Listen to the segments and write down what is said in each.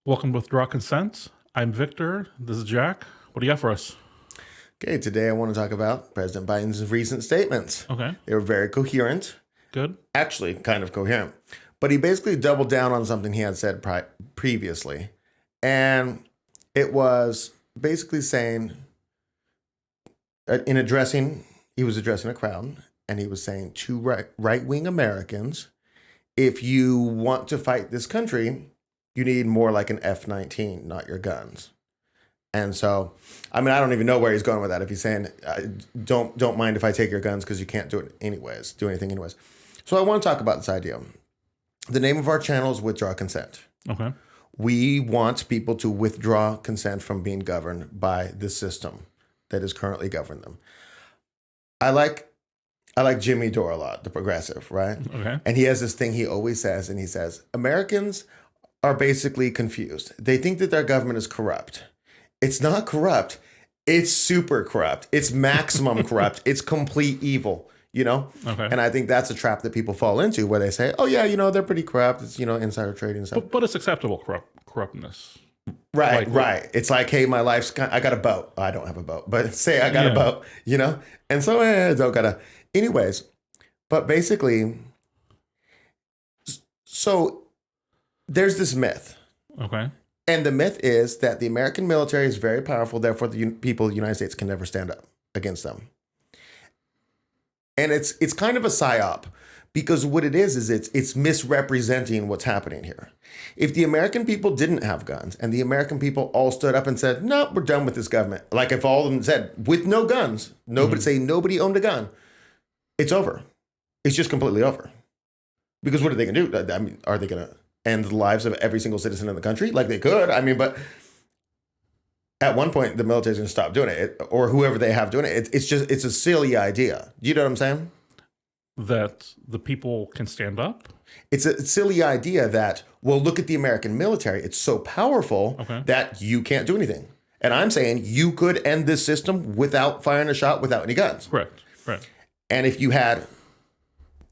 Welcome to Withdraw Consent. I'm Victor. This is Jack. What do you got for us? Okay, today I want to talk about President Biden's recent statements. Okay, They were very coherent, good. actually kind of coherent, but he basically doubled down on something he had said previously. And it was basically saying, he was addressing a crowd, and he was saying to right-wing Americans, if you want to fight this country, you need more like an F-19, not your guns. And so, I mean, I don't even know where he's going with that. If he's saying, don't mind if I take your guns because you can't do anything anyways. So I want to talk about this idea. The name of our channel is Withdraw Consent. Okay. We want people to withdraw consent from being governed by the system that is currently governing them. I like Jimmy Dore a lot, the progressive, right? Okay. And he has this thing he always says, and he says, Americans are basically confused. They think that their government is corrupt. It's not corrupt. It's super corrupt. It's maximum corrupt. It's complete evil, you know? Okay. And I think that's a trap that people fall into where they say, oh, yeah, they're pretty corrupt. It's, insider trading and stuff. But it's acceptable corruptness. Right, like- right. It's like, hey, I got a boat. I don't have a boat, but say I got a boat, And so I don't gotta. Anyways, but basically, so there's this myth. Okay. And the myth is that the American military is very powerful, therefore the people of the United States can never stand up against them. And it's kind of a Psy-Op, because what it is it's misrepresenting what's happening here. If the American people didn't have guns and the American people all stood up and said, no, we're done with this government. Like if all of them said, with no guns, nobody owned a gun, it's over. It's just completely over. Because what are they going to do? I mean, are they going to end the lives of every single citizen in the country? Like they could. I mean, but at one point the military's going to stop doing it, or whoever they have doing it. It's a silly idea. You know what I'm saying? That the people can stand up? It's a silly idea that, well, look at the American military. It's so powerful that you can't do anything. And I'm saying you could end this system without firing a shot, without any guns. Correct. And if you had,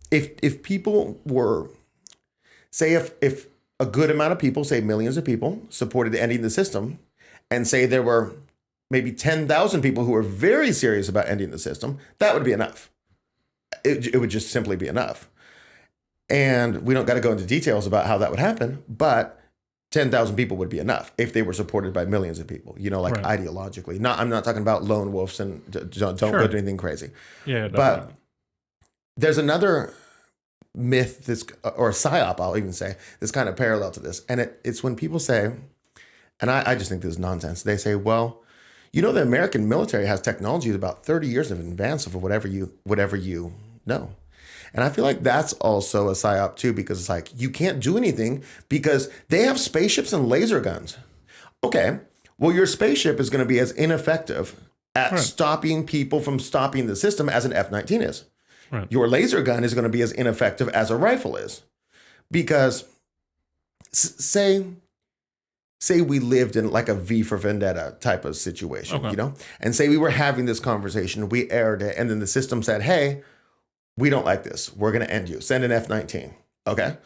if people were, say if a good amount of people, say millions of people, supported ending the system, and say there were maybe 10,000 people who were very serious about ending the system, that would be enough. It would just simply be enough. And we don't got to go into details about how that would happen, but 10,000 people would be enough if they were supported by millions of people, ideologically. I'm not talking about lone wolves and don't go do anything crazy. Yeah, but there's another myth, or Psy-Op, I'll even say, that's kind of parallel to this. And it's when people say, and I just think this is nonsense. They say, well, the American military has technology about 30 years in advance of whatever you know. And I feel like that's also a Psy-Op too, because it's like, you can't do anything because they have spaceships and laser guns. Okay, well, your spaceship is going to be as ineffective at stopping people from stopping the system as an F-19 is. Right. Your laser gun is going to be as ineffective as a rifle is. Because say we lived in like a V for Vendetta type of situation, and say we were having this conversation, we aired it, and then the system said, hey, we don't like this. We're going to end you. Send an F-19. Okay.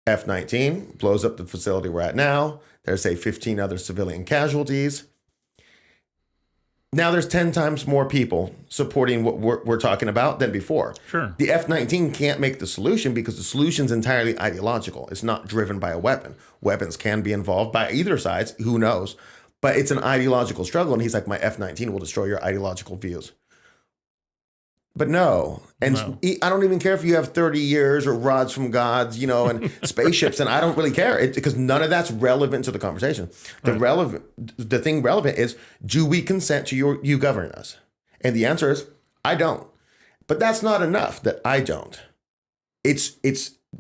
F-19 blows up the facility we're at now. There's, say, 15 other civilian casualties. Now there's 10 times more people supporting what we're talking about than before. Sure. The F-19 can't make the solution because the solution's entirely ideological. It's not driven by a weapon. Weapons can be involved by either sides. Who knows? But it's an ideological struggle. And he's like, my F-19 will destroy your ideological views. But no. And I don't even care if you have 30 years or rods from gods, and spaceships. And I don't really care because none of that's relevant to the conversation. The thing relevant is, do we consent to you governing us? And the answer is, I don't. But that's not enough that I don't. It's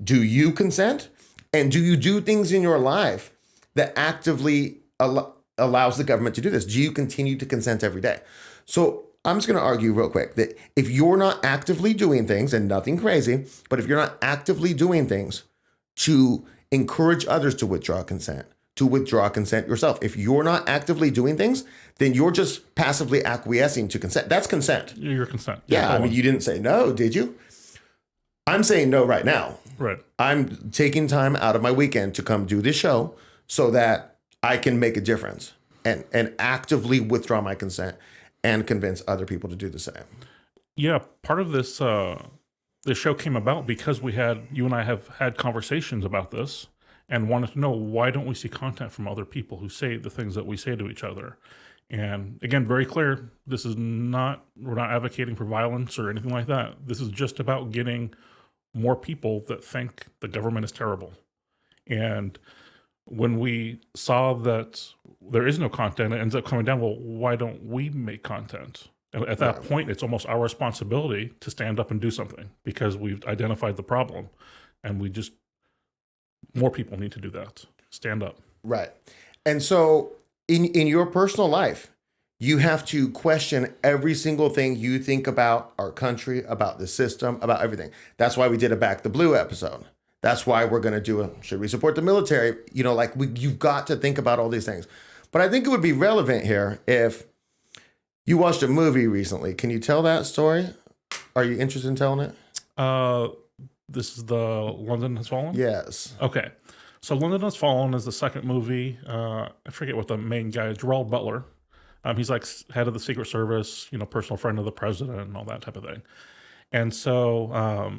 do you consent? And do you do things in your life that actively allows the government to do this? Do you continue to consent every day? So I'm just going to argue real quick that if you're not actively doing things, and nothing crazy, but if you're not actively doing things to encourage others to withdraw consent yourself, if you're not actively doing things, then you're just passively acquiescing to consent. That's consent. Your consent. Yeah, I mean, you didn't say no, did you? I'm saying no right now. Right. I'm taking time out of my weekend to come do this show so that I can make a difference and actively withdraw my consent and convince other people to do the same. Yeah, part of this this show came about because you and I have had conversations about this and wanted to know, why don't we see content from other people who say the things that we say to each other? And again, very clear, we're not advocating for violence or anything like that. This is just about getting more people that think the government is terrible. And when we saw that there is no content, it ends up coming down, well, why don't we make content? And at that point, it's almost our responsibility to stand up and do something, because we've identified the problem, and more people need to do that. Stand up. Right. And so in your personal life, you have to question every single thing you think about our country, about the system, about everything. That's why we did a Back the Blue episode. That's why we're going to do should we support the military? You've got to think about all these things. But I think it would be relevant here if you watched a movie recently. Can you tell that story? Are you interested in telling it? This is the London Has Fallen? Yes. Okay. So London Has Fallen is the second movie. I forget what the main guy is. Gerald Butler. He's like head of the Secret Service, personal friend of the president and all that type of thing. And so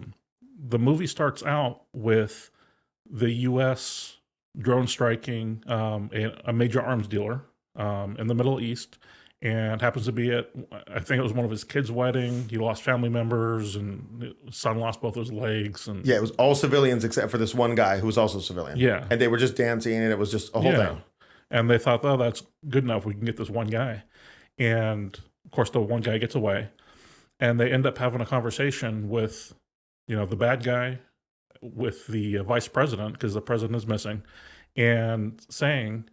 the movie starts out with the U.S. drone striking a major arms dealer in the Middle East, and happens to be I think it was one of his kids' wedding. He lost family members, and his son lost both his legs. And yeah, it was all civilians except for this one guy who was also civilian. Yeah. And they were just dancing, and it was just a whole thing. And they thought, oh, that's good enough. We can get this one guy. And of course, the one guy gets away, and they end up having a conversation with, the bad guy, with the vice president, because the president is missing, and saying,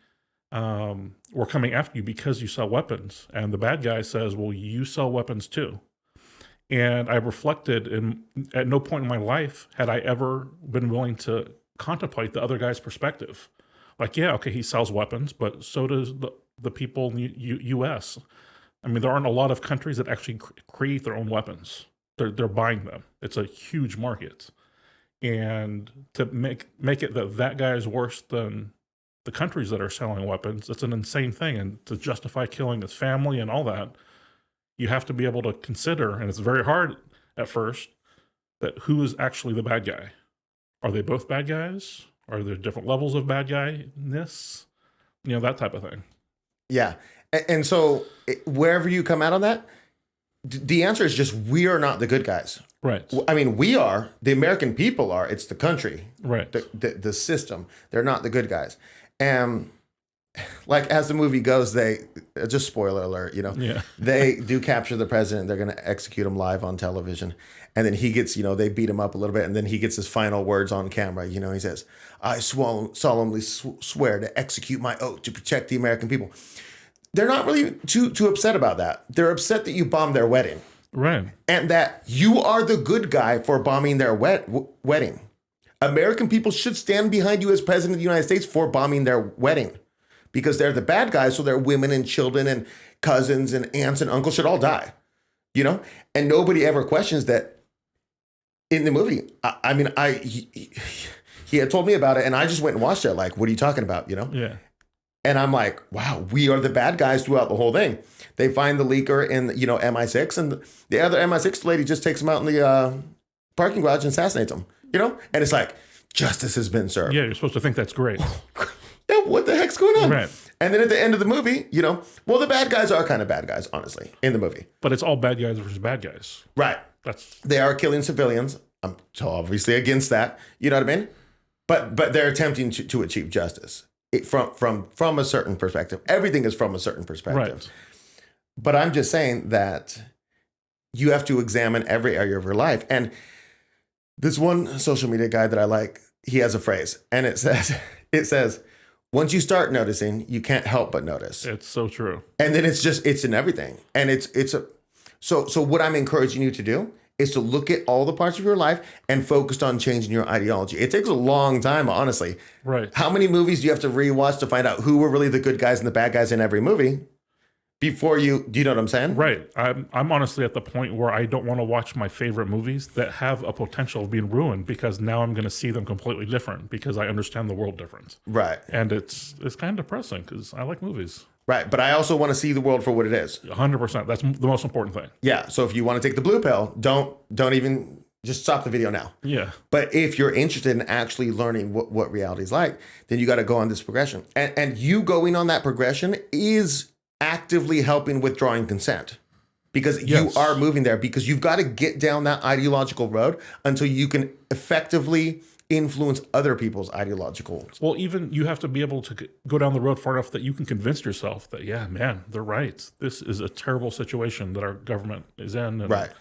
we're coming after you because you sell weapons. And the bad guy says, well, you sell weapons too. And I reflected, at no point in my life had I ever been willing to contemplate the other guy's perspective. Like, yeah, okay, he sells weapons, but so does the people in the U.S. I mean, there aren't a lot of countries that actually create their own weapons. They're buying them. It's a huge market. And to make it that guy is worse than the countries that are selling weapons, it's an insane thing. And to justify killing his family and all that, you have to be able to consider, and it's very hard at first, that who is actually the bad guy. Are they both bad guys? Are there different levels of bad guy-ness? That type of thing. Yeah. And so wherever you come out on that, the answer is just, we are not the good guys. Right. I mean, we are. The American people are. It's the country. Right. The system. They're not the good guys. And like, as the movie goes, they, just spoiler alert, Yeah. they do capture the president. They're going to execute him live on television. And then he gets, they beat him up a little bit. And then he gets his final words on camera. He says, I solemnly swear to execute my oath to protect the American people. They're not really too upset about that. They're upset that you bombed their wedding. Right. And that you are the good guy for bombing their wedding. American people should stand behind you as president of the United States for bombing their wedding, because they're the bad guys. So their women and children and cousins and aunts and uncles should all die, and nobody ever questions that in the movie. He had told me about it, and I just went and watched it. Like, what are you talking about? Yeah. And I'm like, wow, we are the bad guys throughout the whole thing. They find the leaker in, MI6, and the other MI6 lady just takes him out in the parking garage and assassinates him, And it's like, justice has been served. Yeah, you're supposed to think that's great. Yeah, what the heck's going on? Right. And then at the end of the movie, the bad guys are kind of bad guys, honestly, in the movie. But it's all bad guys versus bad guys. Right. They are killing civilians. I'm so obviously against that. You know what I mean? But they're attempting to achieve justice. From a certain perspective. Everything is from a certain perspective. Right. But I'm just saying that you have to examine every area of your life. And this one social media guy that I like, he has a phrase, and it says, once you start noticing, you can't help but notice. It's so true. And then it's in everything. And so what I'm encouraging you to do is to look at all the parts of your life and focus on changing your ideology. It takes a long time, honestly. Right. How many movies do you have to rewatch to find out who were really the good guys and the bad guys in every movie? before do you know what I'm saying? Right. I'm honestly at the point where I don't want to watch my favorite movies that have a potential of being ruined, because now I'm going to see them completely different because I understand the world difference. Right. And it's kind of depressing because I like movies. Right. But I also want to see the world for what it is. 100%. That's the most important thing. Yeah. So if you want to take the blue pill, don't even just stop the video now. Yeah. But if you're interested in actually learning what reality is like, then you got to go on this progression. And you going on that progression is actively helping withdrawing consent, because Yes. you are moving there, because you've got to get down that ideological road until you can effectively influence other people's ideological. Well, even you have to be able to go down the road far enough that you can convince yourself that, yeah, man, they're right. This is a terrible situation that our government is in. And, Right.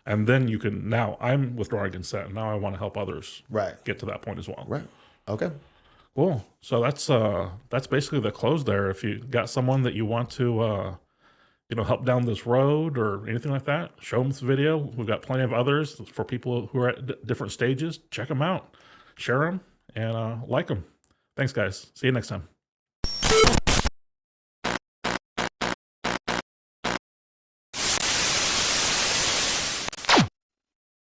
And then you can, now I'm withdrawing consent. Now I want to help others get to that point as well. Right. Okay. Cool. So that's basically the close there. If you got someone that you want to, help down this road or anything like that, show them this video. We've got plenty of others for people who are at different stages. Check them out, share them, and like them. Thanks, guys. See you next time.